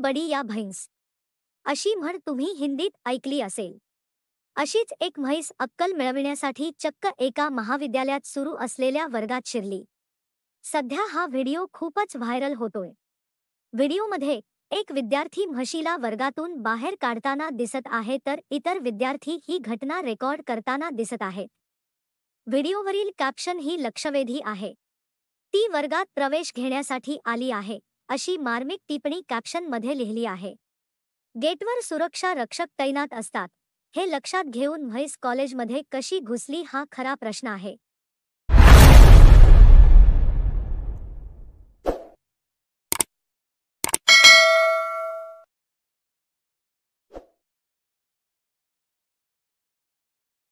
बडी या भैंस अशी म्हण तुम्ही हिंदीत ऐकली असेल। अशीच एक म्हैस अक्कल मिळविण्यासाठी चक्क एका महाविद्यालयात सुरू असलेल्या वर्गात शिरली। सध्या हा व्हिडिओ खूपच व्हायरल होतोय। व्हिडिओमध्ये एक विद्यार्थी म्हशीला वर्गातून बाहेर काढताना दिसत आहे, तर इतर विद्यार्थी ही घटना रेकॉर्ड करताना दिसत आहेत। व्हिडिओवरील कॅप्शन ही लक्षवेधी आहे। ती वर्गात प्रवेश घेण्यासाठी आली आहे, अशी मार्मिक टिप्पणी कॅप्शनमध्ये लिहिली आहे। गेटवर सुरक्षा रक्षक तैनात असतात, हे लक्षात घेऊन म्हैस कॉलेजमध्ये कशी घुसली हा खरा प्रश्न आहे।